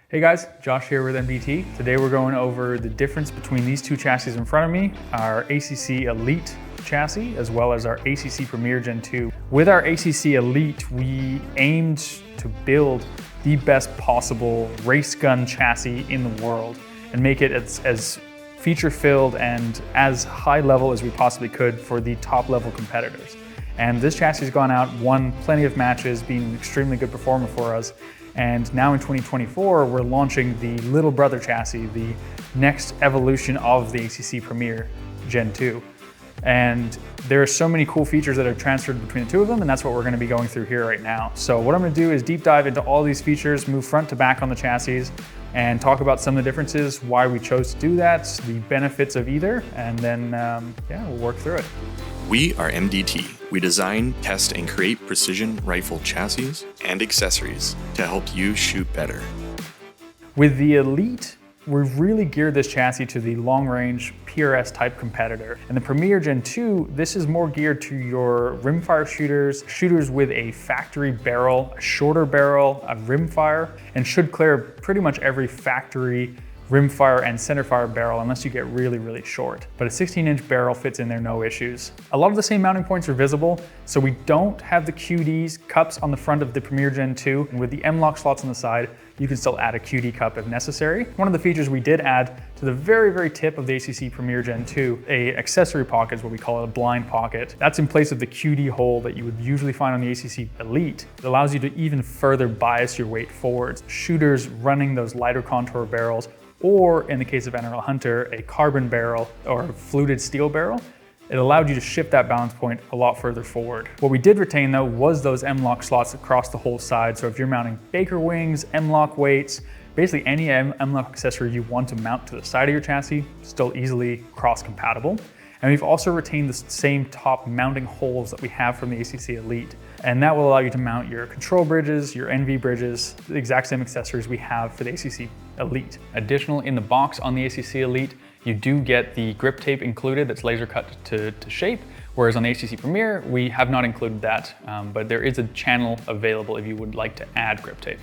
Hey guys, Josh here with MDT. Today we're going over the difference between these two chassis in front of me, our ACC Elite chassis, as well as our ACC Premier Gen 2. With our ACC Elite, we aimed to build the best possible race gun chassis in the world and make it as feature-filled and as high level as we possibly could for the top level competitors. And this chassis has gone out, won plenty of matches, been an extremely good performer for us. And now in 2024, we're launching the little brother chassis, the next evolution of the ACC Premier Gen 2. And there are so many cool features that are transferred between the two of them, and that's what we're gonna be going through here right now. So what I'm gonna do is deep dive into all these features, move front to back on the chassis, and talk about some of the differences, why we chose to do that, the benefits of either, and then we'll work through it. We are MDT. We design, test, and create precision rifle chassis and accessories to help you shoot better. With the Elite, we've really geared this chassis to the long-range PRS type competitor. And the Premier Gen 2, this is more geared to your rimfire shooters with a factory barrel, a shorter barrel, a rimfire, and should clear pretty much every factory rimfire and centerfire barrel unless you get really, really short. But a 16-inch barrel fits in there, no issues. A lot of the same mounting points are visible, so we don't have the QDs cups on the front of the Premier Gen 2. And with the M-LOK slots on the side, you can still add a QD cup if necessary. One of the features we did add to the very, very tip of the ACC Premier Gen 2, a accessory pocket is what we call it, a blind pocket. That's in place of the QD hole that you would usually find on the ACC Elite. It allows you to even further bias your weight forwards. Shooters running those lighter contour barrels, or in the case of NRL Hunter, a carbon barrel or a fluted steel barrel, it allowed you to shift that balance point a lot further forward. What we did retain though was those M-LOK slots across the whole side. So if you're mounting Baker wings, M-LOK weights, basically any M-LOK accessory you want to mount to the side of your chassis, still easily cross-compatible. And we've also retained the same top mounting holes that we have from the ACC Elite. And that will allow you to mount your control bridges, your NV bridges, the exact same accessories we have for the ACC Elite. Additional in the box on the ACC Elite, you do get the grip tape included that's laser cut to shape, whereas on the ACC Premier, we have not included that, but there is a channel available if you would like to add grip tape.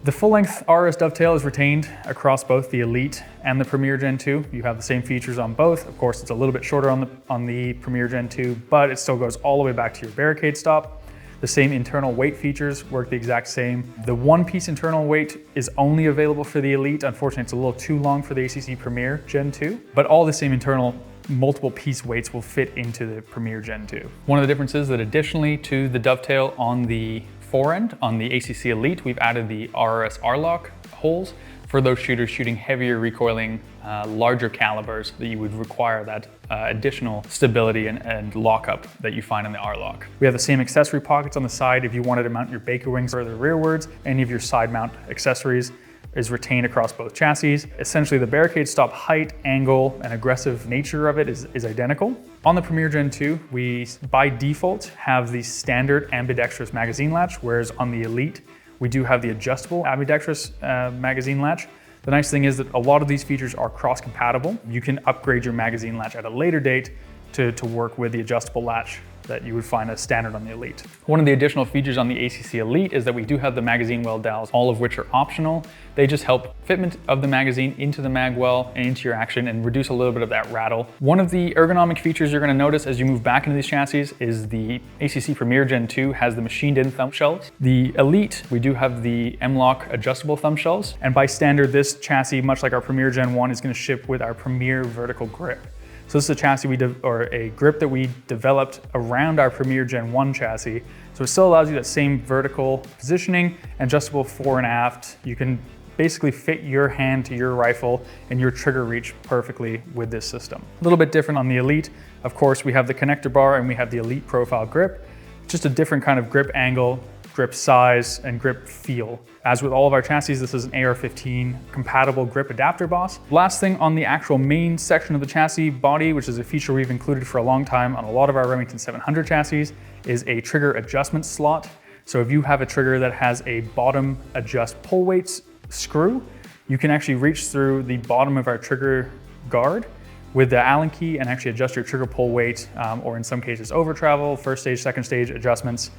The full-length RS dovetail is retained across both the Elite and the Premier Gen 2. You have the same features on both. Of course, it's a little bit shorter on the Premier Gen 2, but it still goes all the way back to your barricade stop. The same internal weight features work the exact same. The one-piece internal weight is only available for the Elite. Unfortunately, it's a little too long for the ACC Premier Gen 2, but all the same internal multiple piece weights will fit into the Premier Gen 2. One of the differences that additionally to the dovetail on the forend, on the ACC Elite, we've added the RRS R-LOK holes for those shooters shooting heavier recoiling, larger calibers that you would require that additional stability and lockup that you find in the R-LOK. We have the same accessory pockets on the side if you wanted to mount your Baker wings further rearwards. Any of your side mount accessories is retained across both chassis. Essentially, the barricade stop height, angle, and aggressive nature of it is identical. On the Premier Gen 2, we by default have the standard ambidextrous magazine latch, whereas on the Elite, we do have the adjustable ambidextrous magazine latch. The nice thing is that a lot of these features are cross-compatible. You can upgrade your magazine latch at a later date to work with the adjustable latch that you would find as standard on the Elite. One of the additional features on the ACC Elite is that we do have the magazine well dowels, all of which are optional. They just help fitment of the magazine into the mag well and into your action and reduce a little bit of that rattle. One of the ergonomic features you're gonna notice as you move back into these chassis is the ACC Premier Gen 2 has the machined in thumb shelves. The Elite, we do have the M-LOK adjustable thumb shelves. And by standard, this chassis, much like our Premier Gen 1, is gonna ship with our Premier vertical grip. So this is a chassis a grip that we developed around our Premier Gen 1 chassis. So it still allows you that same vertical positioning, adjustable fore and aft. You can basically fit your hand to your rifle and your trigger reach perfectly with this system. A little bit different on the Elite. Of course, we have the connector bar and we have the Elite profile grip. Just a different kind of grip angle, grip size, and grip feel. As with all of our chassis, this is an AR-15 compatible grip adapter boss. Last thing on the actual main section of the chassis body, which is a feature we've included for a long time on a lot of our Remington 700 chassis, is a trigger adjustment slot. So if you have a trigger that has a bottom adjust pull weights screw, you can actually reach through the bottom of our trigger guard, with the Allen key and actually adjust your trigger pull weight, or in some cases over travel, first stage, second stage adjustments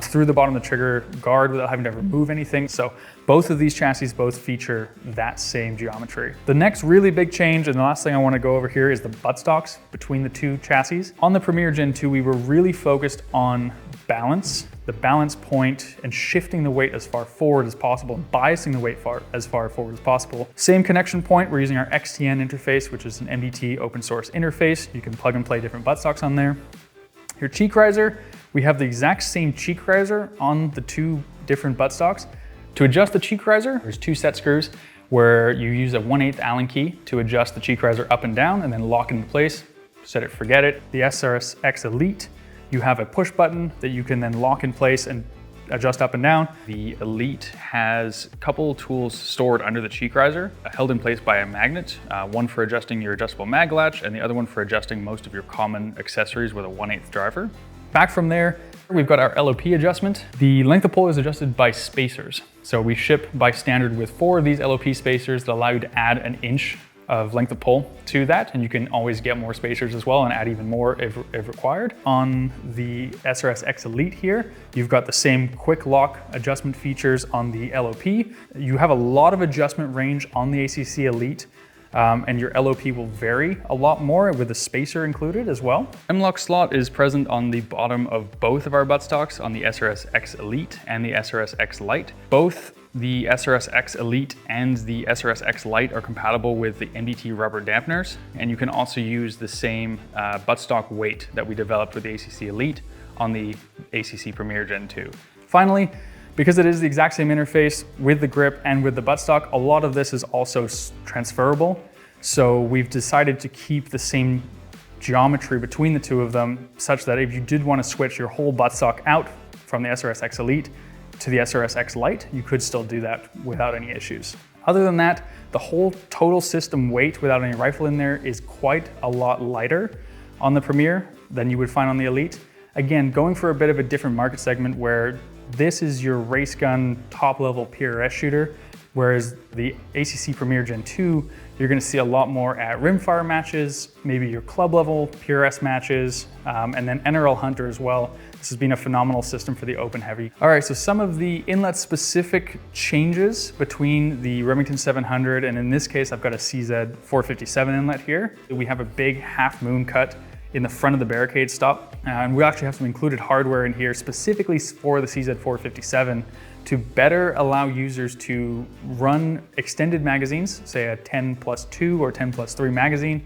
through the bottom of the trigger guard without having to remove anything. So both of these chassis both feature that same geometry. The next really big change, and the last thing I want to go over here, is the buttstocks between the two chassis. On the Premier Gen 2, we were really focused on balance, the balance point, and shifting the weight as far forward as possible, and biasing the weight as far forward as possible. Same connection point, we're using our XTN interface, which is an MDT open source interface. You can plug and play different buttstocks on there. Your cheek riser, we have the exact same cheek riser on the two different buttstocks. To adjust the cheek riser, there's two set screws where you use a 1/8 Allen key to adjust the cheek riser up and down and then lock it into place, set it, forget it. The SRS-X Elite, you have a push button that you can then lock in place and adjust up and down. The Elite has a couple tools stored under the cheek riser, held in place by a magnet, one for adjusting your adjustable mag latch and the other one for adjusting most of your common accessories with a 1/8 driver. Back from there, we've got our LOP adjustment. The length of pull is adjusted by spacers. So we ship by standard with 4 of these LOP spacers that allow you to add an inch of length of pull to that, and you can always get more spacers as well and add even more if required. On the SRS-X Elite here, you've got the same quick lock adjustment features on the LOP. You have a lot of adjustment range on the ACC Elite, and your LOP will vary a lot more with the spacer included as well. M-LOK slot is present on the bottom of both of our buttstocks on the SRS-X Elite and the SRS-X Lite. Both the SRS-X Elite and the SRS-X Lite are compatible with the MDT rubber dampeners, and you can also use the same buttstock weight that we developed with the ACC Elite on the ACC Premier Gen 2. Finally, because it is the exact same interface with the grip and with the buttstock, a lot of this is also transferable. So we've decided to keep the same geometry between the two of them, such that if you did want to switch your whole buttstock out from the SRS-X Elite to the SRS-X Lite, you could still do that without any issues. Other than that, the whole total system weight without any rifle in there is quite a lot lighter on the Premier than you would find on the Elite. Again, going for a bit of a different market segment where this is your race gun top level PRS shooter, whereas the ACC Premier Gen 2, you're gonna see a lot more at rimfire matches, maybe your club level PRS matches, and then NRL Hunter as well. This has been a phenomenal system for the open heavy. All right, so some of the inlet specific changes between the Remington 700, and in this case, I've got a CZ 457 inlet here. We have a big half moon cut in the front of the barricade stop. And we actually have some included hardware in here specifically for the CZ 457 to better allow users to run extended magazines, say a 10+2 or 10+3 magazine,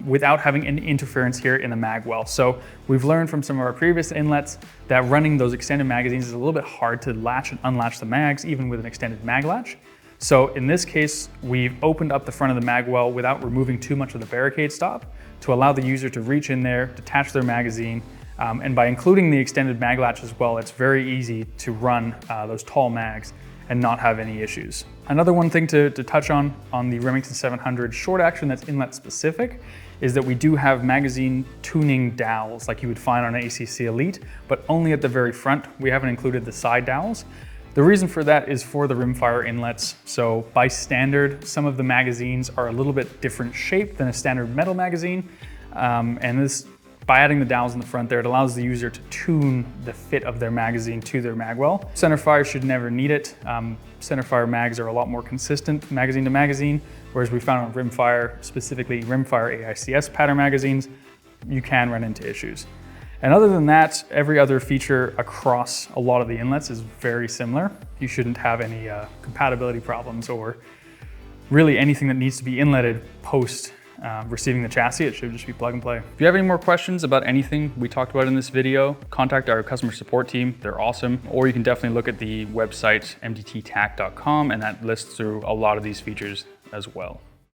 without having any interference here in the mag well. So we've learned from some of our previous inlets that running those extended magazines is a little bit hard to latch and unlatch the mags, even with an extended mag latch. So in this case, we've opened up the front of the mag well without removing too much of the barricade stop to allow the user to reach in there, detach their magazine, and by including the extended mag latch as well, it's very easy to run those tall mags and not have any issues. Another one thing to touch on the Remington 700 short action that's inlet specific is that we do have magazine tuning dowels like you would find on an ACC Elite, but only at the very front. We haven't included the side dowels. The reason for that is for the rimfire inlets. So by standard, some of the magazines are a little bit different shape than a standard metal magazine. And this, by adding the dowels in the front there, it allows the user to tune the fit of their magazine to their mag well. Centerfire should never need it. Centerfire mags are a lot more consistent magazine to magazine, whereas we found on rimfire, specifically rimfire AICS pattern magazines, you can run into issues. And other than that, every other feature across a lot of the inlets is very similar. You shouldn't have any compatibility problems or really anything that needs to be inletted post receiving the chassis. It should just be plug and play. If you have any more questions about anything we talked about in this video, contact our customer support team. They're awesome. Or you can definitely look at the website mdttac.com, and that lists through a lot of these features as well.